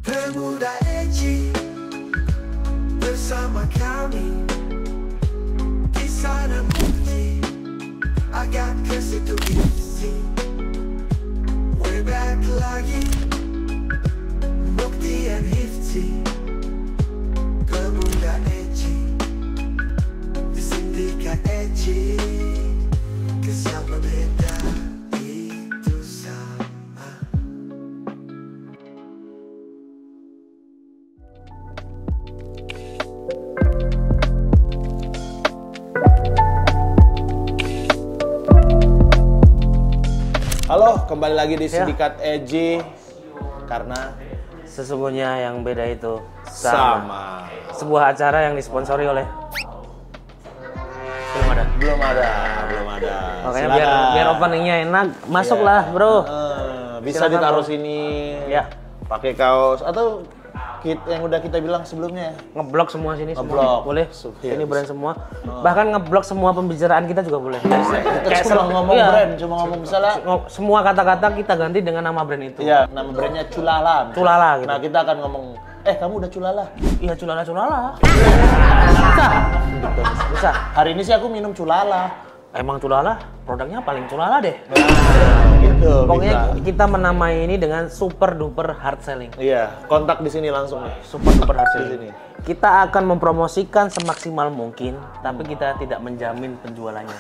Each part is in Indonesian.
Pemuda Eci bersama kami di sana bukti agak ke situ isi. We're back lagi Bukti and Hifzi. Pemuda Eci di Sindikat Eci. Kesal berbeda itu sama. Halo, kembali lagi di Sindikat Eji. Karena Sesungguhnya yang beda itu sama. Sebuah acara yang disponsori oleh belum ada. Makanya biar openingnya enak, masuklah bro. Bisa Silakan, ditaruh bro. sini. Ya. Pakai kaos atau kit yang udah kita bilang sebelumnya. Ngeblok semua sini, Ngeblok. semua boleh. Iya, Ini brand bisa. semua. Bahkan ngeblok semua pembicaraan kita juga boleh. Kita cuma ngomong iya. brand, cuma ngomong misalnya. Semua kata-kata kita ganti dengan nama brand itu. Iya, nama brandnya Culala. Culala gitu. Nah, kita akan ngomong, kamu udah Culala? Iya, culala. Bisa. Hari ini sih aku minum Culala. Emang culala, produknya paling culala deh. Gitu. Pokoknya bisa. kita menamai ini dengan super duper hard selling. Iya, kontak di sini langsung nih. Super duper hard Di selling. sini. Kita akan mempromosikan semaksimal mungkin, tapi kita tidak menjamin penjualannya.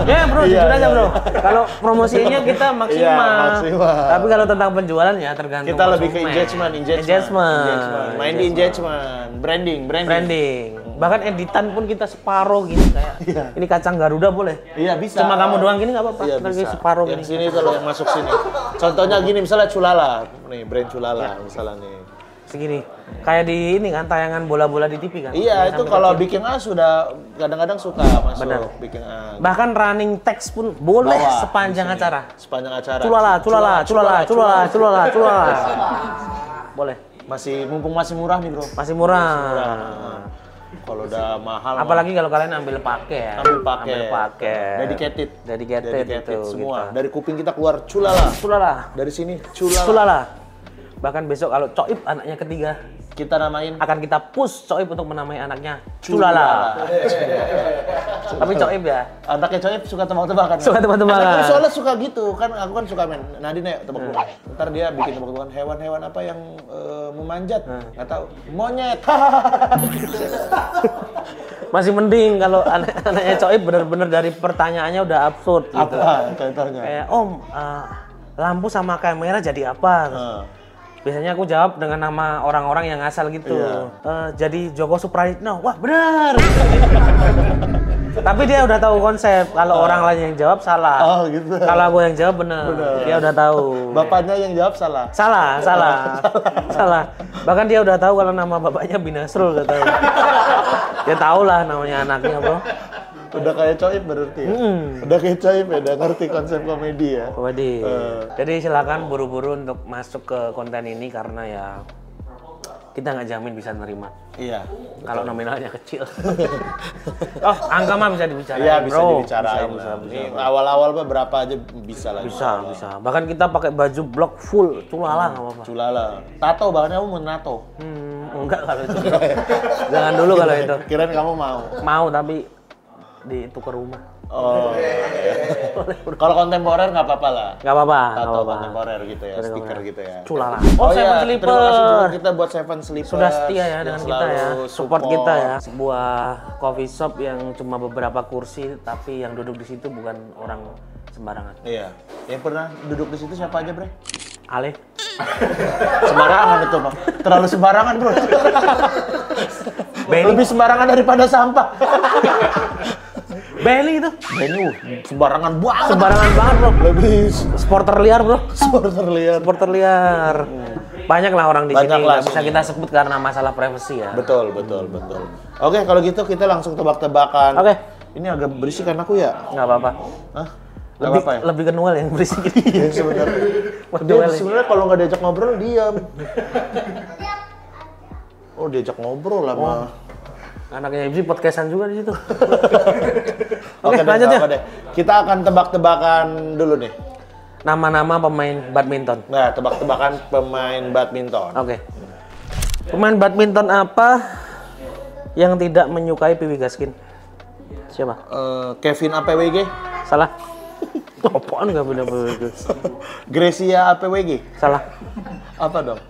Ya bro, Iya, jujur aja iya, bro. iya. Kalau promosinya kita maksimal. Iya, maksimal. Tapi kalau tentang penjualan ya tergantung. Kita lebih ke konsumen. engagement. Main di engagement. Branding. Bahkan editan pun kita separuh gini kayak. Iya. Ini kacang Garuda boleh. Iya, bisa. Cuma kamu doang gini nggak apa-apa. Iya, Lagi bisa. separuh yang gini. sini kalau yang masuk sini. Contohnya gini, misalnya Culala. Nih, brand Culala misalnya nih. Segini. Kayak di ini kan tayangan bola-bola di TV kan. Iya, itu Sampai kalau kecil. bikin A sudah kadang-kadang suka masuk. Benar. Bikin A. Bahkan running text pun boleh Bawah, sepanjang di sini. acara. Sepanjang acara. Culala. Boleh. Mumpung masih murah nih, Bro. Masih murah. Kalau udah mahal. Apalagi kalau kalian ambil pakai ya. ambil pakai. Dedicated Dedicated itu semua. gitu. Dari kuping kita keluar Culala. Culala. Dari sini Culala. Culala. Bahkan besok kalau Coib anaknya ketiga Kita namain akan kita push Coib untuk menamai anaknya Culala. Tapi Coib ya. Anaknya Coib suka tebak-tebakan. Suka tebak-tebakan. Anaknya soalnya suka gitu kan, aku kan suka main. Nadine ya tebak-tebakan. Ntar dia bikin tebak-tebakan hewan-hewan apa yang memanjat. Nggak tahu. Monyet. Masih mending kalau anaknya Coib bener-bener dari pertanyaannya udah absurd gitu. Apa contohnya? Kayak lampu sama kamera jadi apa? Biasanya aku jawab dengan nama orang-orang yang asal gitu. Iya. Jadi Joko Suprayitno. Wah benar. Tapi dia udah tahu konsep. Kalau orang lain yang jawab salah. Oh gitu. Kalau aku yang jawab benar. Dia udah tahu. Bapaknya yang jawab salah. Salah. Bahkan dia udah tahu kalau nama bapaknya Binasrul udah tahu. Dia tahu lah namanya anaknya bro. Udah kayak Coib berarti ya? Udah kayak Coib ya, udah ngerti konsep komedi ya? Komedi. Jadi silakan buru-buru untuk masuk ke konten ini karena ya kita nggak jamin bisa nerima. Iya. Kalau nominalnya kecil. Angka mah bisa dibicarain, Iya, bisa bro. dibicarain. Bisa. Ini awal-awal mah berapa aja bisa lah. Bisa. Bahkan kita pakai baju blok full, culala nggak apa-apa. Culala. Tato, bahkan kamu mau nato. Enggak kalau itu. Jangan dulu kalau itu. Kirain kamu mau. Mau tapi ditukar rumah. Oh. Kalau kontemporer nggak apa-apa lah. Nggak apa-apa. Tato kontemporer gitu ya, stiker gitu ya. Culala. Terima Seven kasih Sleeper. juga kita buat Seven Sleeper. Sudah setia ya dengan yang kita ya. selalu Support kita ya. Sebuah coffee shop yang cuma beberapa kursi tapi yang duduk di situ bukan orang sembarangan. Iya. Yang pernah duduk di situ siapa aja, Bre? Ale. Sembarangan itu, Bang. Terlalu sembarangan, Bro. Lebih sembarangan daripada sampah. Benny itu. Benny, sembarangan banget. Sembarangan banget, bro. Lebih Supporter liar, bro. supporter liar. Supporter liar. Banyak lah orang di Banyak sini, lah nggak bisa sini. kita sebut karena masalah privasi ya. Betul. Oke, kalau gitu kita langsung tebak-tebakan. Oke. Ini agak berisik kan aku ya? Nggak apa-apa. Hah? Nggak apa-apa ya? Lebih ke Noel yang berisik. Iya, sebenarnya. Dia sebenarnya kalau nggak diajak ngobrol diam. Oh, diajak ngobrol lah mah. Anaknya Ibzi podcastan juga di situ. Oke, Oke, lanjut ya. Kita akan tebak-tebakan dulu nih. nama-nama pemain badminton. Nah, tebak-tebakan pemain badminton. Oke. Pemain badminton apa yang tidak menyukai Piwi Gaskin? Siapa? Kevin APWG, Salah. Apaan nggak bener-bener? Gracia APWG. Salah. Apa dong?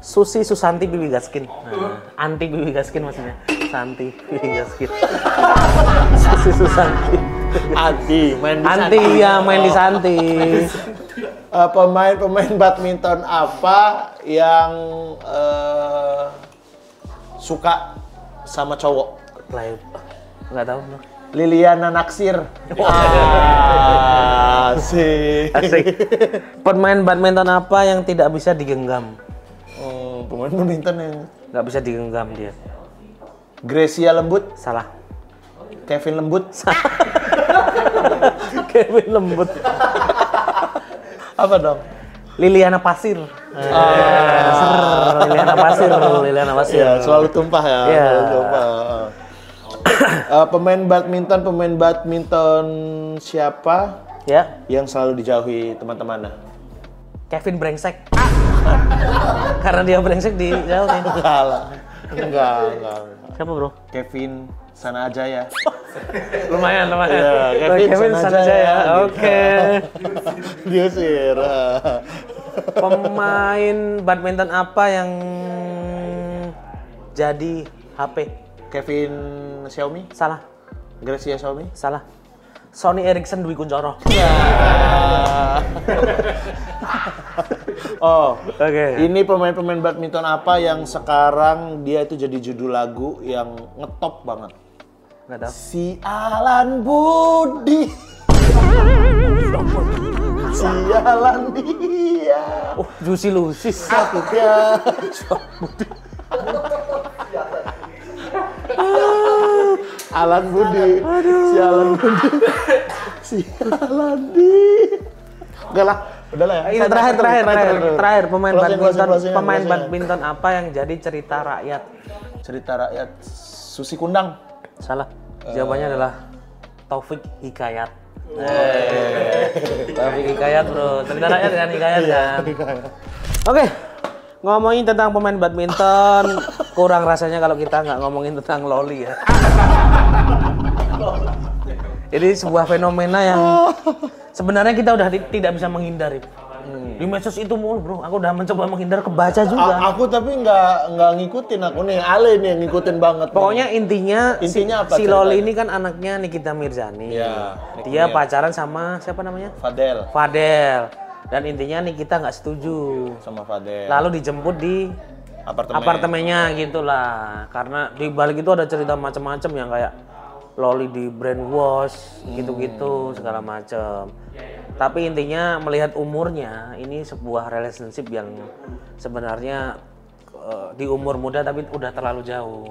Susi Susanti Piwi Gaskin. Nah, anti Piwi Gaskin maksudnya. Santi Piwi Gaskin. Susi Susanti. Anti, main di Anti Santi. ya main di Santi. Pemain badminton apa yang suka sama cowok? Play. Nggak tahu. Bro. Liliana Naksir. Asik. Asik. Pemain badminton apa yang tidak bisa digenggam? Pemain badminton yang Nggak bisa digenggam dia. Gracia Lembut, Salah. Kevin Lembut. Kevin Lembut. Apa dong? Liliana Pasir. Liliana Pasir. Liliana Pasir. Ya, selalu tumpah ya. Iya. Selalu tumpah. Pemain badminton siapa Ya, yang selalu dijauhi teman-temannya? Kevin Brengsek. Karena dia brengsek dijauhin. Enggak lah. Enggak. Siapa, Bro? Kevin Sanajaya. Lumayan. Iya, Kevin Sanjaya. Oke. Diusir. Pemain badminton apa yang jadi HP? Kevin Xiaomi, Salah. Gracia Xiaomi. Salah. Sony Ericsson Dwi Kuncoro. Oh, Oke. ini pemain badminton apa yang sekarang dia itu jadi judul lagu yang ngetop banget? Nggak tahu. Sialan Budi. Sialan dia. Oh, Juicy Lucis. Sakitnya. Alan Budi. Sialan Budi. Sialan di. Enggak lah, udahlah ya. Ini terakhir pemain Closing. badminton apa yang jadi cerita rakyat? Cerita rakyat Susi Kundang. Salah. Jawabannya adalah Taufik Hikayat. Taufik Hikayat, Bro. Cerita rakyat kan Hikayat kan. Oke. Ngomongin tentang pemain badminton, kurang rasanya kalau kita nggak ngomongin tentang loli ya. Ini sebuah fenomena yang sebenarnya kita udah tidak bisa menghindari. Di medsos itu mulu, Bro. Aku udah mencoba menghindar, kebaca juga. Aku tapi nggak ngikutin aku nih. Ale nih yang ngikutin banget. Pokoknya intinya Intinya apa si ceritanya? Loli ini kan anaknya Nikita Mirzani. Iya, Dia pacaran sama siapa namanya? Fadel Fadel. Dan intinya Nikita nggak setuju. sama Fadel. Lalu dijemput di apartemennya gitulah. Karena di balik itu ada cerita macam-macam yang kayak Loli di brainwash gitu-gitu segala macam. Tapi intinya melihat umurnya ini sebuah relationship yang sebenarnya di umur muda tapi udah terlalu jauh.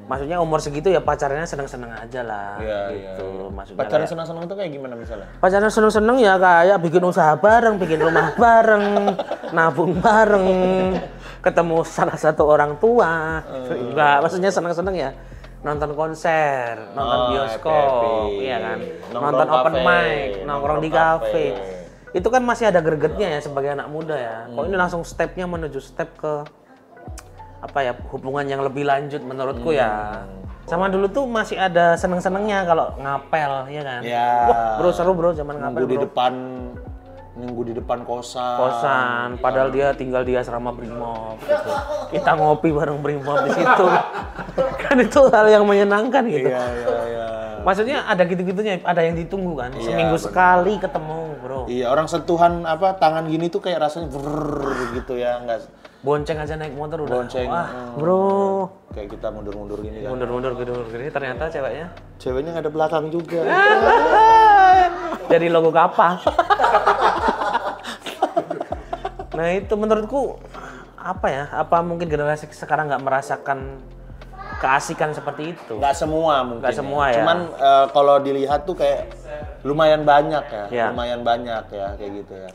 Maksudnya umur segitu ya pacarnya seneng-seneng aja lah gitu. Maksudnya Pacaran kayak- senang-senang itu kayak gimana misalnya? pacaran seneng-seneng ya kayak bikin usaha bareng, bikin rumah bareng, nabung bareng, ketemu salah satu orang tua. Enggak, maksudnya seneng-seneng ya nonton konser, nonton bioskop, happy. iya kan, Nongkrong nonton open kafe, mic, nongkrong di nongkrong kafe. kafe. Itu kan masih ada gregetnya ya sebagai anak muda ya. Kok ini langsung stepnya menuju step ke apa ya hubungan yang lebih lanjut menurutku ya. Sama dulu tuh masih ada seneng-senengnya kalau ngapel ya kan. Ya. Wah, Bro seru Bro zaman ngapel Nunggu Bro. di depan kosan. Kosan, padahal dia tinggal di asrama Brimob gitu. Kita ngopi bareng Brimob di situ. Kan itu hal yang menyenangkan gitu. Iya. Maksudnya ada gitu-gitunya, ada yang ditunggu kan. Seminggu sekali ketemu, Bro. Iya, orang sentuhan tangan gini tuh kayak rasanya brrrr gitu ya, enggak Bonceng aja naik motor udah. Bonceng, Wah, Bro. kayak kita mundur-mundur gini kan. Mundur-mundur gini, ternyata ceweknya Ceweknya nggak ada belakang juga. jadi logo kapal. Nah itu menurutku apa ya? Apa mungkin generasi sekarang nggak merasakan keasikan seperti itu? Nggak semua mungkin. Nggak semua ya. Cuman kalau dilihat tuh kayak lumayan banyak ya. Ya. Lumayan banyak ya kayak gitu ya.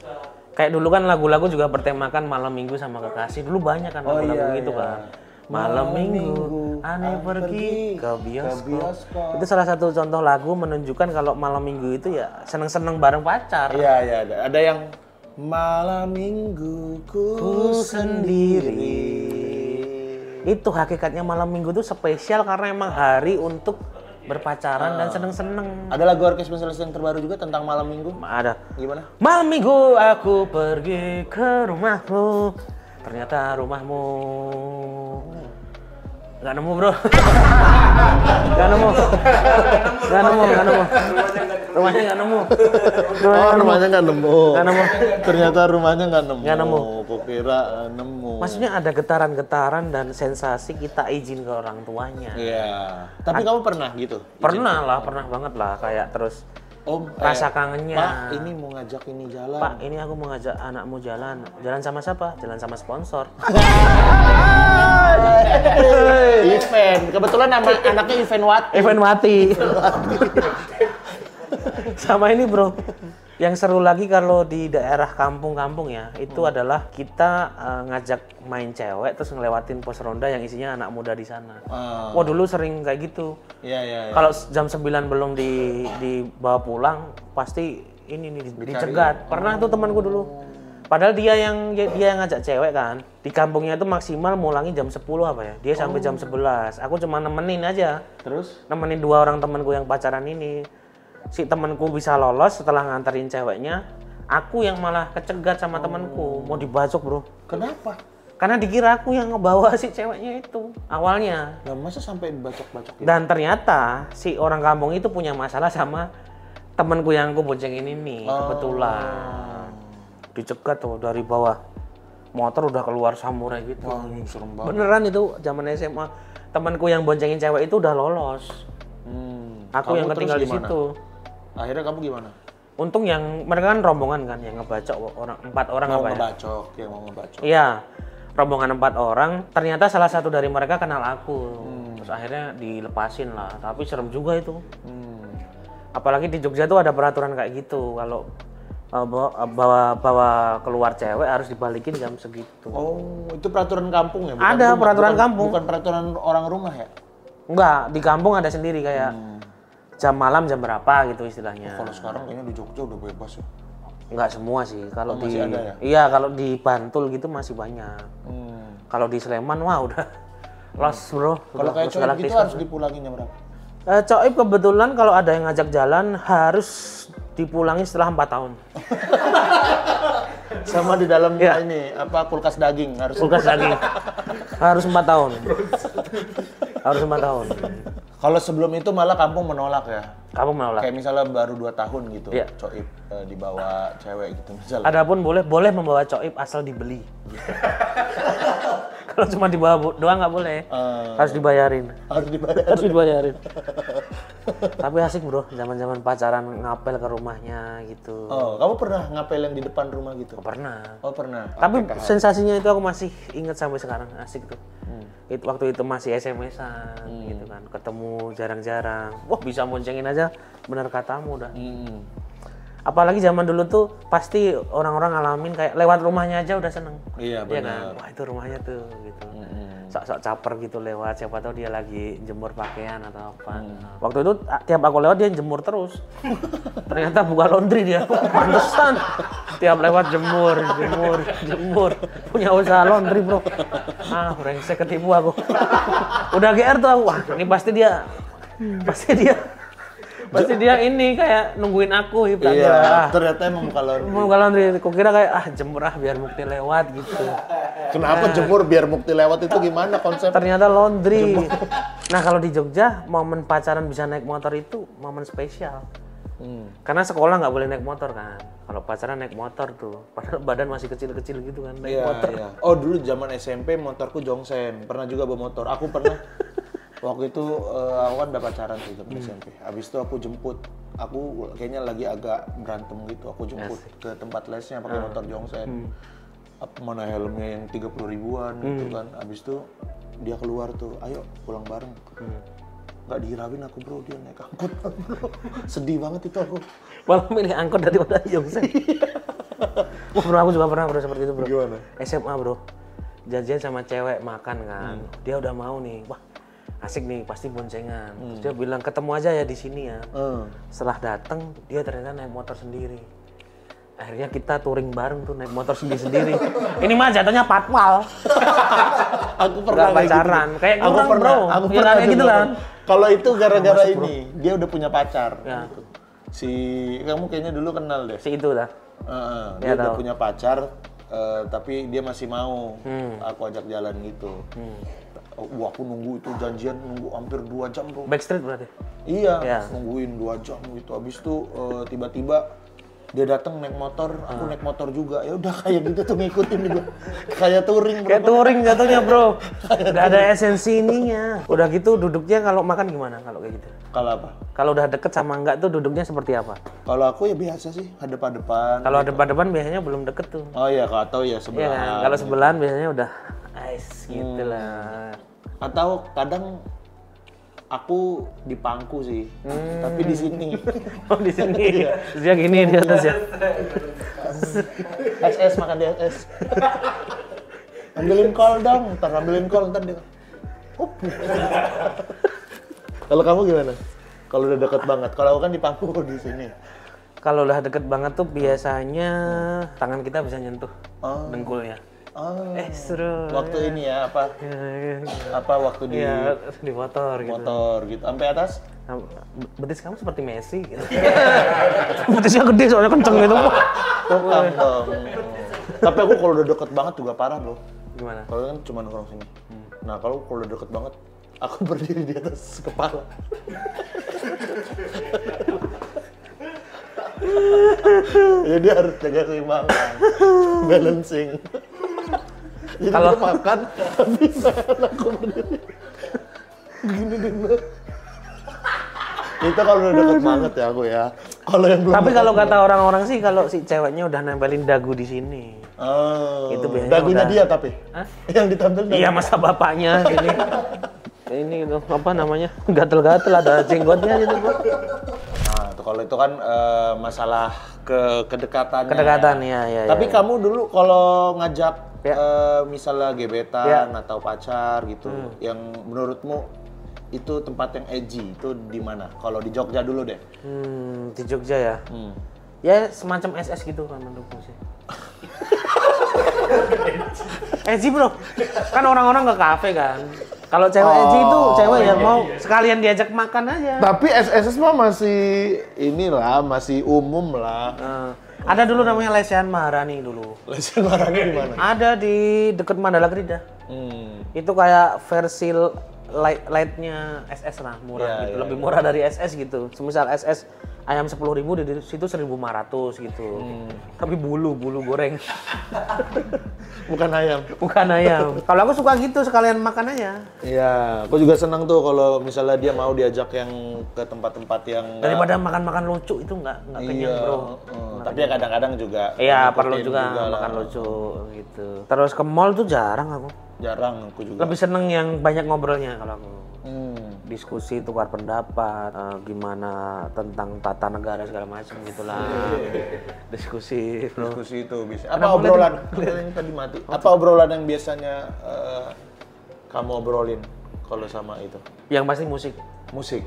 Kayak dulu kan lagu-lagu juga bertemakan malam minggu sama kekasih. Dulu banyak kan lagu-lagu gitu kan. Malam minggu, aneh pergi ke bioskop. Itu salah satu contoh lagu menunjukkan kalau malam minggu itu ya seneng-seneng bareng pacar. Iya, iya. Ada yang malam mingguku sendiri. Itu hakikatnya malam minggu itu spesial karena emang hari untuk berpacaran dan seneng-seneng. Ada lagu Orkes Celeste yang terbaru juga tentang malam minggu? Ada. Gimana? Malam minggu aku pergi ke rumahmu. Ternyata rumahmu nggak nemu bro. Nggak nemu. Rumahnya nggak nemu. Rumahnya nggak nemu. Nggak nemu. Ternyata rumahnya nggak nemu. Nggak nemu. Kukira nemu. Maksudnya ada getaran-getaran dan sensasi kita izin ke orang tuanya. Iya. Tapi kamu pernah gitu? Pernah banget lah kayak terus Om, rasa kangennya. Pak, ini mau ngajak ini jalan. Pak, ini aku mau ngajak anakmu jalan. Jalan sama siapa? Jalan sama sponsor. Event. Kebetulan nama anaknya Event Wati. Event mati. Sama ini bro. Yang seru lagi kalau di daerah kampung-kampung ya, itu adalah kita ngajak main cewek terus ngelewatin pos ronda yang isinya anak muda di sana. Wah dulu sering kayak gitu. Iya, iya. Kalau jam 9 belum dibawa pulang, pasti ini nih dicegat. Pernah tuh temanku dulu. Padahal dia yang ngajak cewek kan. Di kampungnya itu maksimal mulangin jam 10 apa ya. Dia sampai jam 11. Aku cuma nemenin aja. Terus? Nemenin 2 orang temanku yang pacaran ini. Si temanku bisa lolos setelah nganterin ceweknya. Aku yang malah kecegat sama temanku. Mau dibacok bro. Kenapa? Karena dikira aku yang ngebawa si ceweknya itu awalnya. Lah masa sampai dibacok-bacok gitu? Dan ternyata si orang kampung itu punya masalah sama temanku yang aku boncengin ini. Kebetulan dicegat tuh dari bawah motor udah keluar samurai gitu. Wah, ini serem banget. Beneran itu zaman SMA. Temanku yang boncengin cewek itu udah lolos. Aku Kamu yang ketinggal di terus situ. Akhirnya kamu gimana? Untung yang mereka kan rombongan kan yang ngebacok 4 orang Mau apa ya? ngebacok, mau ngebacok. Iya, rombongan 4 orang. Ternyata salah satu dari mereka kenal aku. Terus akhirnya dilepasin lah. Tapi serem juga itu. Apalagi di Jogja tuh ada peraturan kayak gitu. Kalau bawa keluar cewek harus dibalikin jam segitu. Oh, itu peraturan kampung ya? Ada peraturan kampung. Bukan peraturan orang rumah ya? Enggak, di kampung ada sendiri kayak jam malam jam berapa gitu istilahnya. Kalau sekarang kayaknya di Jogja udah bebas ya? Enggak semua sih. Kalau masih ada ya? Iya, kalau di Bantul gitu masih banyak. Kalau di Sleman wah udah los bro. Kalau kayak cowok gitu harus dipulangin jam berapa? Coib kebetulan kalau ada yang ngajak jalan harus dipulangi setelah 4 tahun. Sama di dalam ini apa kulkas daging harus. Kulkas daging. Harus 4 tahun. Harus 4 tahun. Kalau sebelum itu malah kampung menolak ya? Kamu menolak. Kayak misalnya baru 2 tahun gitu, Iya. coib dibawa cewek gitu misalnya. Adapun boleh membawa coib asal dibeli. Kalau cuma dibawa doang nggak boleh. Harus dibayarin. Harus dibayar. Harus dibayarin. Tapi asik bro, zaman-zaman pacaran ngapel ke rumahnya gitu. Oh, kamu pernah ngapel yang di depan rumah gitu? Pernah. Oh, pernah. Tapi sensasinya itu aku masih ingat sampai sekarang, asik tuh. Waktu itu masih SMS-an gitu kan, ketemu jarang-jarang. Wah bisa boncengin aja, bener katamu udah. Apalagi zaman dulu tuh pasti orang-orang ngalamin kayak lewat rumahnya aja udah seneng. Iya benar. Kan? Wah itu rumahnya tuh gitu. Sok-sok caper gitu lewat, siapa tahu dia lagi jemur pakaian atau apa. Waktu itu tiap aku lewat dia jemur terus. Ternyata buka laundry dia. Pantesan. Tiap lewat jemur. Punya usaha laundry bro. Brengsek ketipu aku. Udah GR tuh aku. Wah ini pasti dia ini kayak nungguin aku Iya, ternyata emang buka laundry. Mau laundry, kukira kayak jemur biar Mukti lewat gitu. Kenapa jemur biar Mukti lewat itu gimana konsep? Ternyata laundry. Nah kalau di Jogja momen pacaran bisa naik motor itu momen spesial. Karena sekolah nggak boleh naik motor kan. Kalau pacaran naik motor tuh, padahal badan masih kecil-kecil gitu kan naik motor. Iya. Oh dulu zaman SMP motorku Jongsen, pernah juga bawa motor. Aku pernah. Waktu itu aku kan udah pacaran tuh zaman SMP. Habis itu aku jemput. Aku kayaknya lagi agak berantem gitu. Aku jemput ke tempat lesnya pakai motor Jongsen. Mana helmnya yang 30 ribuan gitu kan. Habis itu dia keluar tuh, ayo pulang bareng. Nggak dihirauin aku bro, dia naik angkot bro. Sedih banget itu aku. Malah milih angkot daripada Jongsen. Wah bro, aku juga pernah bro seperti itu bro. Gimana? SMA bro. janjian sama cewek makan kan. Dia udah mau nih, wah asik nih pasti boncengan. Terus dia bilang ketemu aja ya di sini ya. Setelah datang dia ternyata naik motor sendiri. Akhirnya kita touring bareng tuh naik motor sendiri-sendiri. Ini mah jatuhnya patwal. Aku pernah Nggak pacaran. gitu. Kayak aku kurang, pernah, bro. Aku Ya, pernah kayak gitu dulu. kan. Kalau itu gara-gara ini, dia udah punya pacar. Ya. Gitu. Si kamu kayaknya dulu kenal deh. Si itu lah. Dia Ya, udah tahu. punya pacar, tapi dia masih mau aku ajak jalan gitu. Wah, aku nunggu itu janjian nunggu hampir 2 jam bro. Backstreet berarti. Iya, Ya. nungguin 2 jam gitu. Habis itu tiba-tiba dia datang naik motor, aku naik motor juga. Ya udah kayak gitu tuh ngikutin gitu. Kayak touring bro. Kayak touring jatuhnya bro. Gak ada esensi ininya. Udah gitu duduknya kalau makan gimana kalau kayak gitu? Kalau apa? Kalau udah deket sama enggak tuh duduknya seperti apa? Kalau aku ya biasa sih, hadap-hadapan. Kalau depan-depan biasanya belum deket tuh. Oh iya, atau ya Iya sebelah. kan? Kalau sebelahan biasanya udah ice gitu lah. Atau kadang aku di pangku sih, tapi di sini. Oh di sini. Terus dia gini di atas ya. SS makan di SS. Ambilin kol dong, ntar ambilin kol ntar dia. Up. Kalau kamu gimana? Kalau udah deket banget, kalau aku kan di pangku di sini. Kalau udah deket banget tuh biasanya tangan kita bisa nyentuh dengkulnya. Oh. Seru. Waktu ini ya apa? Apa waktu di Iya, di motor gitu. motor gitu, sampai atas? Nah, betis kamu seperti Messi gitu. Betisnya gede soalnya kenceng gitu. Tukang dong. Tapi aku kalau udah deket banget juga parah bro. Gimana? Kalau kan cuma nongkrong sini. Nah kalau udah deket banget, aku berdiri di atas kepala. Jadi harus jaga keseimbangan, balancing. Jadi Kalau- dia makan, bisa aku berdiri. Begini dulu. Itu kalau udah deket banget ya aku ya. Kalau yang belum Tapi deket kalau belum. kata orang-orang sih kalau si ceweknya udah nempelin dagu di sini. Oh, Itu biasanya dagunya udah- dia tapi? Hah? Yang ditampil dagu. Iya masa bapaknya gini. Ini tuh apa namanya? Gatel-gatel ada jenggotnya gitu, Bro. Nah, tuh kalau itu kan masalah kedekatannya. Kedekatan ya. Tapi kamu dulu kalau ngajak Ya. misalnya gebetan atau pacar gitu, yang menurutmu itu tempat yang edgy itu di mana? Kalau di Jogja dulu deh. Di Jogja ya. Ya semacam SS gitu kan menurutku sih. Edgy bro, kan orang-orang ke kafe kan. Kalau cewek edgy itu cewek yang mau sekalian diajak makan aja. Tapi SSS mah masih inilah, masih umum lah. Ada dulu namanya Lesehan Maharani dulu. Lesehan Maharani di mana? Ada di deket Mandala Krida. Itu kayak versi lightnya SS lah, murah Ya, gitu. ya, Lebih murah dari SS gitu. Semisal SS ayam 10.000 di situ 1.500 gitu. Tapi bulu goreng. Bukan ayam. Bukan ayam. Kalau aku suka gitu sekalian makan aja. Iya, aku juga senang tuh kalau misalnya dia mau diajak yang ke tempat-tempat yang Daripada makan-makan lucu itu nggak kenyang, Bro. Tapi ya kadang-kadang juga Iya, ngikutin perlu juga lah. makan lucu gitu. Terus ke mall tuh jarang aku. Jarang aku juga. Lebih seneng yang banyak ngobrolnya kalau aku. Hmm. Diskusi, tukar pendapat, gimana tentang tata negara segala macam gitulah. Diskusi, bro. Diskusi itu bisa. Apa obrolan? Ini tadi mati. Apa obrolan yang biasanya kamu obrolin kalau sama itu? Yang pasti musik. Musik.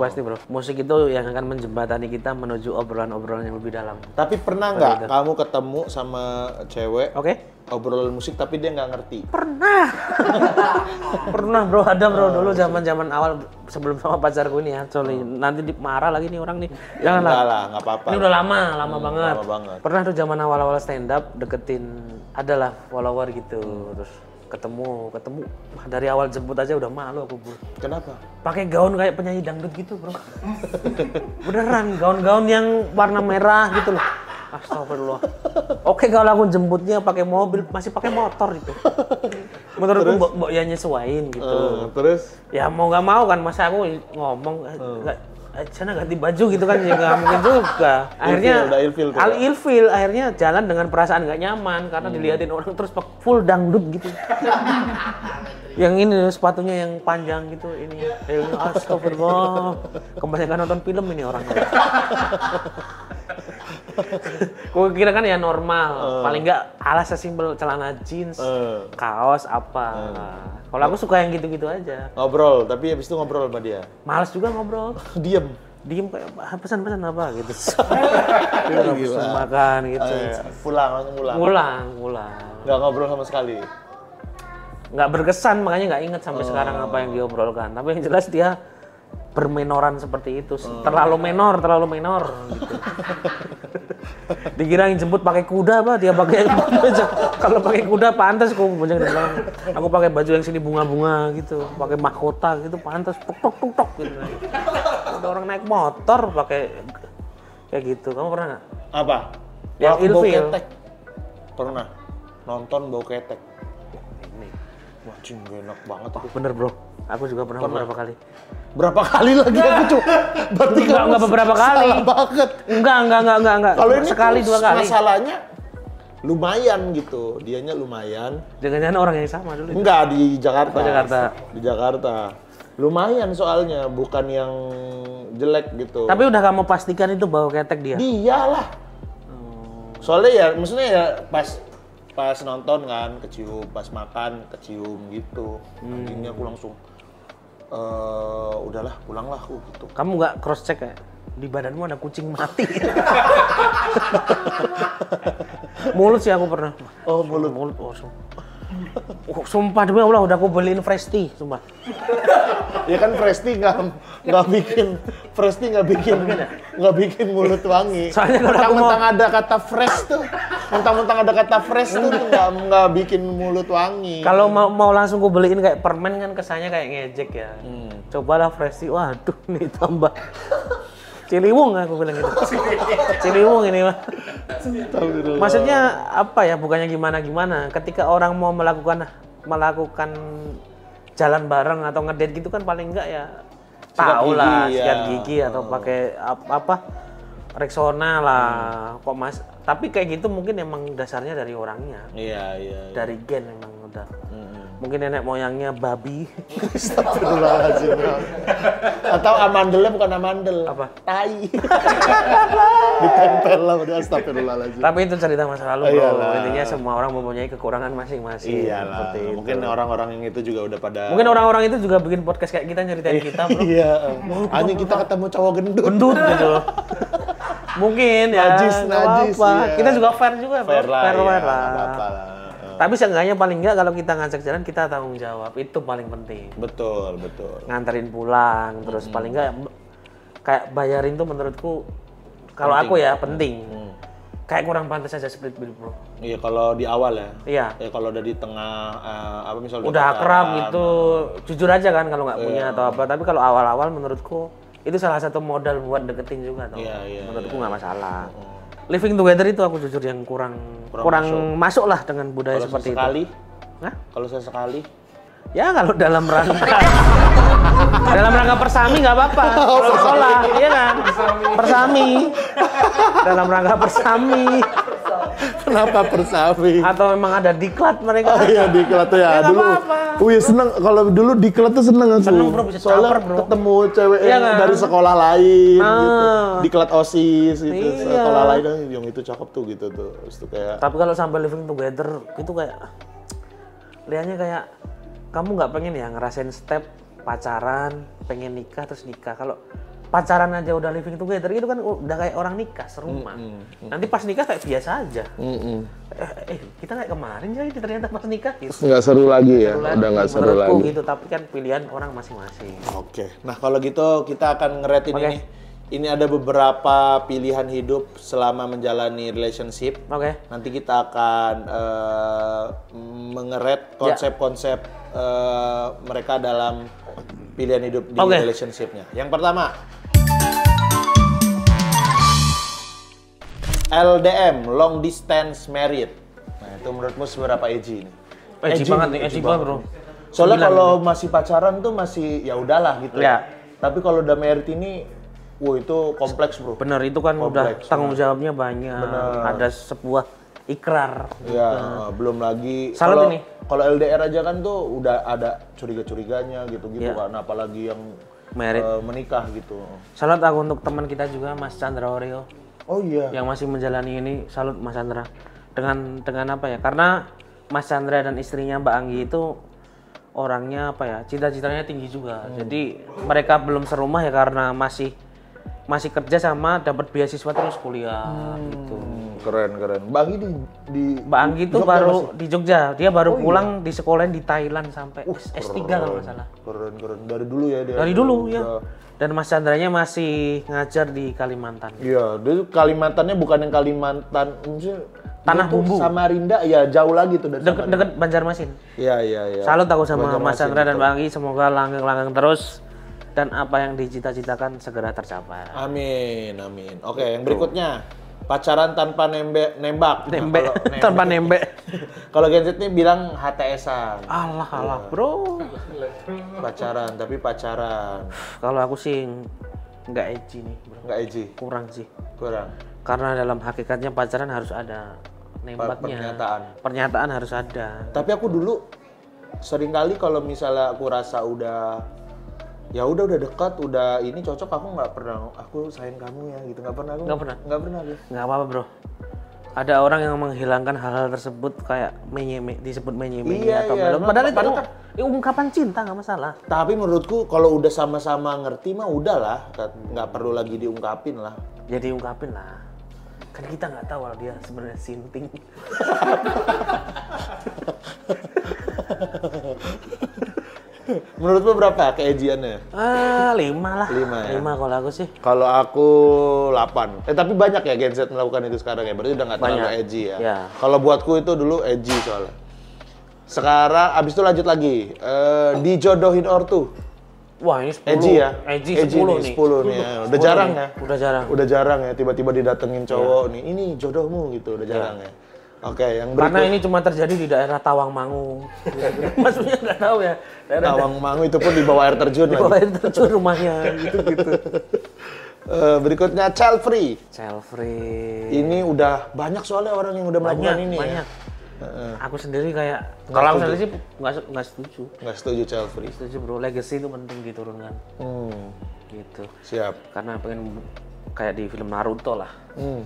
Pasti bro. Musik itu yang akan menjembatani kita menuju obrolan-obrolan yang lebih dalam. Tapi pernah nggak kamu ketemu sama cewek Oke? obrolan musik tapi dia nggak ngerti? Pernah bro, ada bro dulu zaman awal sebelum sama pacarku ini ya. Sorry, nanti marah lagi nih orang nih. Janganlah. Enggak lah, nggak apa-apa. Ini udah lama banget. lama banget. Pernah tuh zaman awal-awal stand up deketin adalah follower gitu. Terus ketemu. Wah, dari awal jemput aja udah malu aku, bro. Kenapa? Pakai gaun kayak penyanyi dangdut gitu, bro. Beneran, gaun-gaun yang warna merah gitu loh. Astagfirullah. Oke, kalau aku jemputnya pakai mobil, masih pakai motor itu. Menurutku mbok ya nyesuain gitu. Terus? Ya mau nggak mau kan, masa aku ngomong sana ganti baju gitu kan ya nggak mungkin juga. Akhirnya Udah ilfil tuh, ya? ilfil, akhirnya jalan dengan perasaan nggak nyaman karena diliatin orang terus full dangdut gitu. Yang ini sepatunya yang panjang gitu ini. Astagfirullah. Kebanyakan nonton film ini orangnya. Gue kira kan ya normal, paling nggak alas sesimpel celana jeans, kaos apa. Kalau aku suka yang gitu-gitu aja. Ngobrol, tapi habis itu ngobrol sama dia. Males juga ngobrol. Diem Kayak pesan-pesan apa gitu. Dia nggak pesan makan gitu. Pulang, langsung pulang. Pulang. Nggak ngobrol sama sekali. Nggak berkesan, makanya nggak inget sampai sekarang apa yang diobrolkan. Tapi yang jelas dia bermenoran seperti itu. Terlalu menor gitu. Dikira yang jemput pakai kuda apa, dia pakai kalau pakai kuda pantas aku bojeng di belakang. Aku pakai baju yang sini bunga-bunga gitu, pakai mahkota gitu pantas tuk gitu. Ada orang naik motor pakai kayak gitu. Kamu pernah nggak? Apa? Yang Waktu bau ilfil. ketek. Pernah. Nonton bau ketek. Wah, cing, gak enak banget itu. Bener bro, aku juga pernah beberapa kali. Berapa kali lagi aku coba? Berarti Enggak beberapa kali. Salah banget. Enggak. Kalau ini sekali tuh dua kali. masalahnya lumayan gitu. Dianya lumayan. Jangan-jangan orang yang sama dulu. Enggak, di Jakarta. Oh, Jakarta. Di Jakarta. Lumayan soalnya, bukan yang jelek gitu. Tapi udah kamu pastikan itu bau ketek dia? Dialah. Soalnya ya, maksudnya ya pas nonton kan kecium, pas makan kecium gitu. Ini aku langsung udahlah pulanglah aku gitu. Kamu nggak cross check ya? Di badanmu ada kucing mati. Mulut sih aku pernah. Oh, mulut. Sumpah demi Allah udah aku beliin fresh tea, sumpah. Ya kan Fresti nggak bikin mulut wangi. Soalnya kalau aku mentang-mentang ada kata fresh tuh, nggak bikin mulut wangi. Kalau mau langsung aku beliin kayak permen kan kesannya kayak ngejek ya. Cobalah fresh tea, waduh nih tambah Ciliwung aku bilang gitu. Ciliwung ini mah. Maksudnya apa ya? Bukannya gimana-gimana. Ketika orang mau melakukan jalan bareng atau ngedate gitu kan paling enggak ya tahu lah sikat gigi atau pakai apa Rexona lah. Kok Mas? Tapi kayak gitu mungkin emang dasarnya dari orangnya. Iya. Dari gen emang udah. Mungkin nenek moyangnya babi. Astagfirullahaladzim. Atau amandelnya bukan amandel. Apa? Tai. Ditempel lah udah astagfirullahaladzim. Tapi itu cerita masa lalu bro. Iyalah. Intinya semua orang mempunyai kekurangan masing-masing. Iyalah. Seperti itu. Mungkin orang-orang yang itu juga udah pada. Mungkin orang-orang itu juga bikin podcast kayak kita nyeritain kita bro. Iya. Hanya kita ketemu cowok gendut Gitu. Mungkin ya. Najis, apa. iya. Kita juga fair juga bro. Fair lah. lah. Apa lah. Tapi seenggaknya paling enggak kalau kita ngajak jalan kita tanggung jawab. Itu paling penting. Betul. Nganterin pulang terus paling enggak kayak bayarin tuh menurutku kalau aku ya penting. Kayak kurang pantas aja split bill bro. Iya kalau di awal ya. Iya. Ya kalau udah di tengah apa misalnya Udah akrab gitu. Jujur aja kan kalau nggak punya atau apa. Tapi kalau awal-awal menurutku itu salah satu modal buat deketin juga tuh. Iya, menurutku nggak masalah. Living together itu aku jujur yang kurang masuk lah dengan budaya Kalau seperti sesekali, itu. Hah? kalau sesekali, Ya kalau dalam rangka persami nggak apa-apa. Kalau sekolah, iya kan? Persami. Dalam rangka persami. kenapa persami? Atau memang ada diklat mereka. Oh iya diklat tuh ya, Ya, nggak dulu. apa-apa. Wih seneng kalau dulu diklat tuh seneng aku. Seneng, bro, bisa soalnya caper, bro. ketemu cewek Iya, yang kan? dari sekolah lain gitu. Ah. Diklat OSIS gitu. Iya. Sekolah lain kan yang itu cakep tuh gitu tuh. Terus tuh kayak Tapi kalau sampai living together itu kayak lihatnya kayak kamu nggak pengen ya ngerasain step pacaran, pengen nikah terus nikah. Kalau pacaran aja udah living together itu kan udah kayak orang nikah serumah. Nanti pas nikah kayak biasa aja. Kita kayak kemarin jadi ternyata pas nikah gitu. nggak seru lagi ya, Seru udah nggak seru menurutku lagi. gitu, tapi kan pilihan orang masing-masing. Oke, nah kalau gitu kita akan ngeratin ini. Ini ada beberapa pilihan hidup selama menjalani relationship. Oke. Nanti kita akan mengeret konsep-konsep mereka dalam pilihan hidup di relationship-nya. Yang pertama, LDM, long distance married. Nah itu menurutmu seberapa edgy nih? Edgy banget nih, edgy banget bro. Soalnya kalau masih pacaran tuh masih ya udahlah gitu. Ya. Tapi kalau udah married ini, wah itu kompleks bro. Bener, itu kan udah Kompleks, tanggung jawabnya banyak. Ada sebuah ikrar. Ya, belum lagi. Salut ini. Kalau LDR aja kan tuh udah ada curiga-curiganya gitu-gitu kan, apalagi yang Married. menikah gitu. Salut aku untuk teman kita juga Mas Chandra Oreo. Oh iya. yang masih menjalani ini. Salut Mas Chandra. Dengan apa ya? Karena Mas Chandra dan istrinya Mbak Anggi itu orangnya apa ya? Cita-citanya tinggi juga. Jadi mereka belum serumah ya karena masih kerja sama dapat beasiswa terus kuliah gitu. Keren. Mbak Anggi di Mbak Anggi itu Jogja baru masih? di Jogja. Dia baru pulang di sekolahin di Thailand sampai S3 kalau nggak salah. Keren. Dari dulu ya dia. Dari dulu ya. Udah. Dan Mas Chandranya masih ngajar di Kalimantan. Iya, dia tuh Kalimantannya bukan yang Kalimantan, maksudnya Tanah dia tuh Bumbu. Samarinda, ya jauh lagi tuh dari Deket Banjarmasin. Iya. Salut aku sama Mas Banjarmasin, Chandra dan betul. Mbak Anggi, semoga langgeng-langgeng terus dan apa yang dicita-citakan segera tercapai. Amin. Oke, yang berikutnya pacaran tanpa nembak. Nah, kalau Tanpa nembek. Kalau Gen Z nih bilang HTS-an. Alah, bro. Pacaran, tapi pacaran. Kalau aku sih nggak edgy nih, bro. Nggak edgy, Kurang sih. kurang. Karena dalam hakikatnya pacaran harus ada nembaknya. Pernyataan harus ada. Tapi aku dulu sering kali kalau misalnya aku rasa udah dekat, udah ini cocok, aku nggak pernah, aku sayang kamu ya gitu, nggak pernah aku. Nggak pernah? Nggak pernah aku. Nggak apa-apa, bro. Ada orang yang menghilangkan hal-hal tersebut kayak disebut menye-menye Iya, atau iya. melon. Padahal itu Padahal kan- ungkapan cinta nggak masalah. Tapi menurutku kalau udah sama-sama ngerti mah udahlah, nggak perlu lagi diungkapin lah. Jadi ungkapin lah. Kan kita nggak tahu kalau dia sebenarnya sinting. Menurutmu berapa keejiannya? 5 lah. 5 ya? 5 kalau aku sih. Kalau aku 8. Tapi banyak ya Gen Z melakukan itu sekarang ya, berarti udah nggak terlalu Banyak. edgy ya. Ya. Kalau buatku itu dulu edgy soalnya. Sekarang abis itu lanjut lagi, dijodohin ortu. Wah, ini 10. Edgy ya? Edgy 10 nih. 10 nih ya. Udah jarang ya? Udah jarang. Udah jarang ya, tiba-tiba didatengin cowok nih, ini jodohmu gitu, udah jarang ya. Oke, yang Karena berikut. ini cuma terjadi di daerah Tawangmangu. Maksudnya nggak tahu ya. Daerah Tawangmangu itu pun di bawah air terjun di lagi. bawah air terjun rumahnya gitu. Berikutnya child free. Child free. Ini udah banyak soalnya orang yang udah melakukan ini banyak. ya. Aku sendiri kayak kalau aku sendiri sih nggak setuju. Nggak setuju child free. Setuju bro, legacy itu penting diturunkan. Gitu. Siap. Karena pengen kayak di film Naruto lah. Hmm.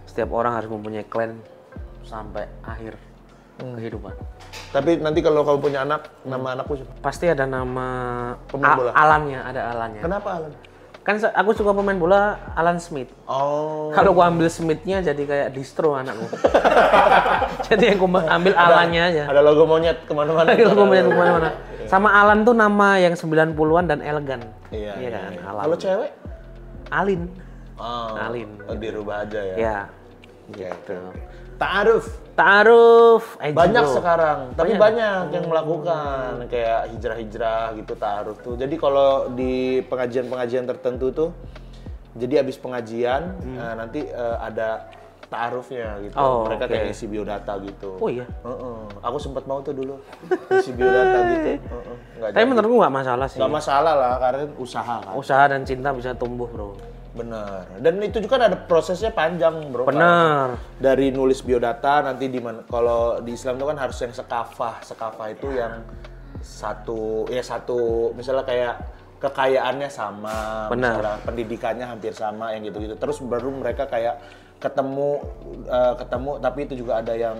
Setiap orang harus mempunyai klan sampai akhir kehidupan. Tapi nanti kalau kamu punya anak, nama anakku siapa? Pasti ada nama Pemain bola. Alannya, ada Alannya. Kenapa Alan? Kan aku suka pemain bola Alan Smith. Oh. Kalau gua ambil Smith-nya jadi kayak distro anakku. Jadi aku ambil Alannya aja. Ada logo monyet kemana-mana. Kalau gua main kemana-mana. Sama Alan tuh nama yang 90-an dan elegan. Iya kan? iya. Alan. Kalau cewek? Alin. Oh, Alin. dirubah aja ya. Ya. Gitu. Ta'aruf. Ta'aruf. Banyak bro. sekarang, tapi banyak yang melakukan kayak hijrah-hijrah gitu ta'aruf tuh. Jadi kalau di pengajian-pengajian tertentu tuh, jadi abis pengajian nanti ada ta'arufnya gitu. Oh, Mereka oke. kayak isi biodata gitu. Oh iya. Aku sempat mau tuh dulu isi biodata gitu. Nggak Tapi jadi. menurutku nggak masalah sih. Nggak masalah lah, karena usaha kan. Usaha dan cinta bisa tumbuh, bro. Bener. Dan itu juga ada prosesnya panjang, bro. Bener. Dari nulis biodata nanti di mana? Kalau di Islam itu kan harus yang sekafah. Sekafah itu yang satu misalnya kayak kekayaannya sama, Benar. misalnya pendidikannya hampir sama yang gitu-gitu. Terus baru mereka kayak ketemu tapi itu juga ada yang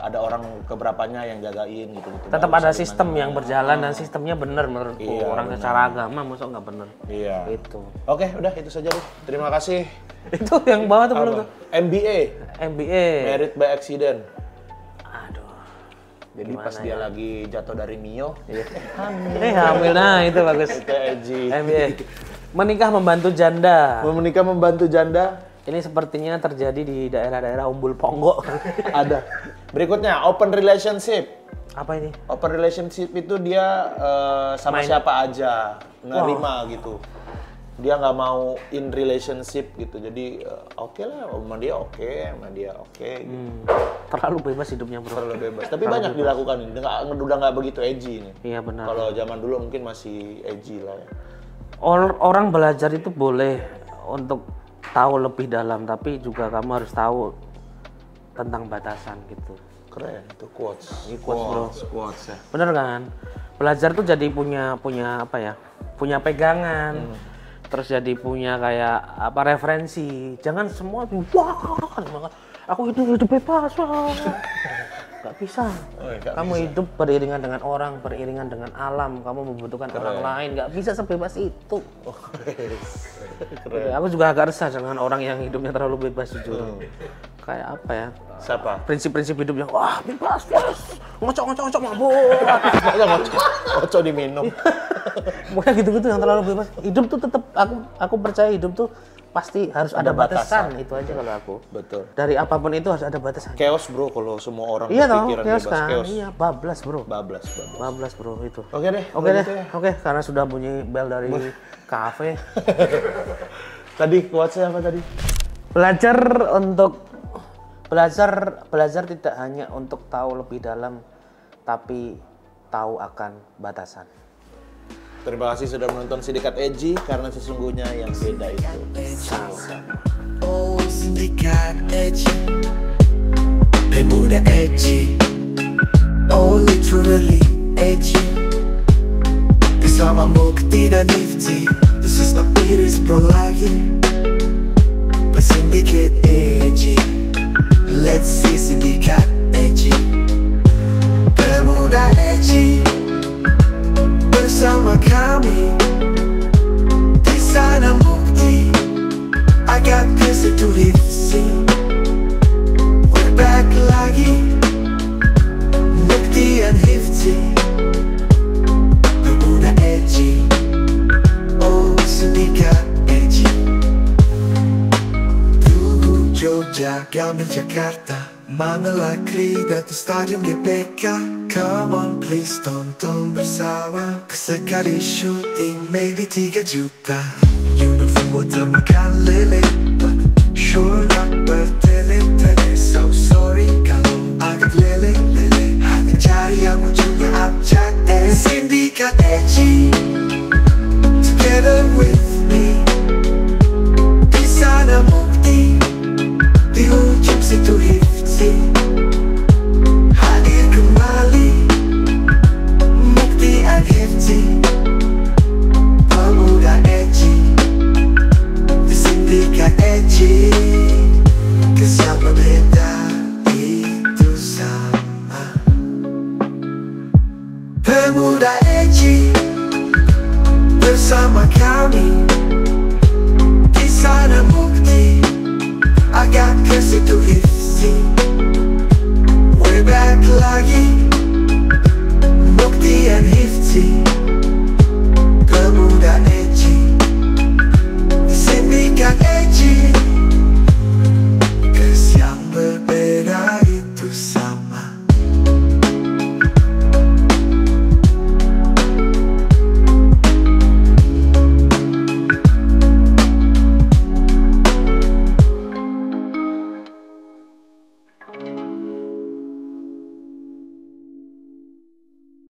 ada orang keberapanya yang jagain gitu. Tetap ada sistem yang berjalan dan sistemnya bener menurutku. Iya, Orang secara agama masa nggak bener. Iya. Itu. Oke, udah itu saja deh. Terima kasih. Itu yang bawah tuh belum tuh. MBA, MBA. Married by Accident. Aduh. Jadi pas dia lagi jatuh dari Mio, Hamil. Nah, itu bagus. itu Eji. MBA. Menikah membantu janda. Menikah membantu janda Ini sepertinya terjadi di daerah-daerah Umbul Ponggok. ada. Berikutnya open relationship. Apa ini? Open relationship itu dia sama siapa aja, nerima gitu. Dia nggak mau in relationship gitu. Jadi oke lah, sama dia oke, sama dia oke. Gitu. Terlalu bebas hidupnya, bro. Terlalu bebas. Tapi banyak dilakukan ini. Udah nggak begitu edgy ini. Iya benar. Kalau zaman dulu mungkin masih edgy lah ya. Orang belajar itu boleh untuk tahu lebih dalam, tapi juga kamu harus tahu tentang batasan gitu. Keren itu quotes. Quotes ya. Bener kan? Belajar tuh jadi punya apa ya? Punya pegangan. terus jadi punya kayak apa referensi. Jangan semua wah, aku hidup bebas, wah. Nggak bisa. Kamu hidup beriringan dengan orang, beriringan dengan alam. Kamu membutuhkan orang lain. Nggak bisa sebebas itu. Ya, aku juga agak resah dengan orang yang hidupnya terlalu bebas jujur. Kayak apa ya? Siapa? Prinsip-prinsip hidup yang wah bebas, ngocok mabuk. Ngocok diminum. Pokoknya gitu-gitu yang terlalu bebas. Hidup tuh tetap aku percaya hidup tuh pasti harus ada batasan. Itu aja kalau aku. Betul. Dari apapun itu harus ada batasan. Chaos bro kalau semua orang Iya dong, berpikiran chaos bebas. kan. Chaos. Iya, bablas bro. Bablas. Bro itu. Oke deh. Oke kalau deh. gitu ya. Oke, karena sudah bunyi bel dari kafe. Tadi quotes-nya apa tadi? Belajar tidak hanya untuk tahu lebih dalam, tapi tahu akan batasan. Terima kasih sudah menonton Sindikat Edgy, karena sesungguhnya yang beda itu sama. Oh, Sindikat Edgy, pemuda edgy. Oh, literally edgy. Bersama Mukti dan Nifty, this is not Iris Bro lagi. Sindikat Edgy, let's see Sindikat Edgy. Pemuda edgy bersama kami di sana Mukti. I got this to Nifty. We're back lagi, Mukti and Nifty. Pemuda edgy, oh Sindikat Edgy. Jogja, Gamen, Jakarta, Manila, Krida, di Stadion GBK. Come on please tonton bersama, sekali syuting maybe 3 juta. Uniform temukan lele, sure not bertele-tele. So sorry kalau agak lele-lele, hanya cari yang ujungnya abjad. Sindikat Edgy, together with me. Di sana Mukti, di ujung situ Nifty. Hadir kembali Mukti and Nifty. Pemuda edgy di Sindikat Edgy. Kesal berbeda itu sama. Pemuda edgy bersama kami di sana Mukti. Agak ke situ Nifty. We're back lagi,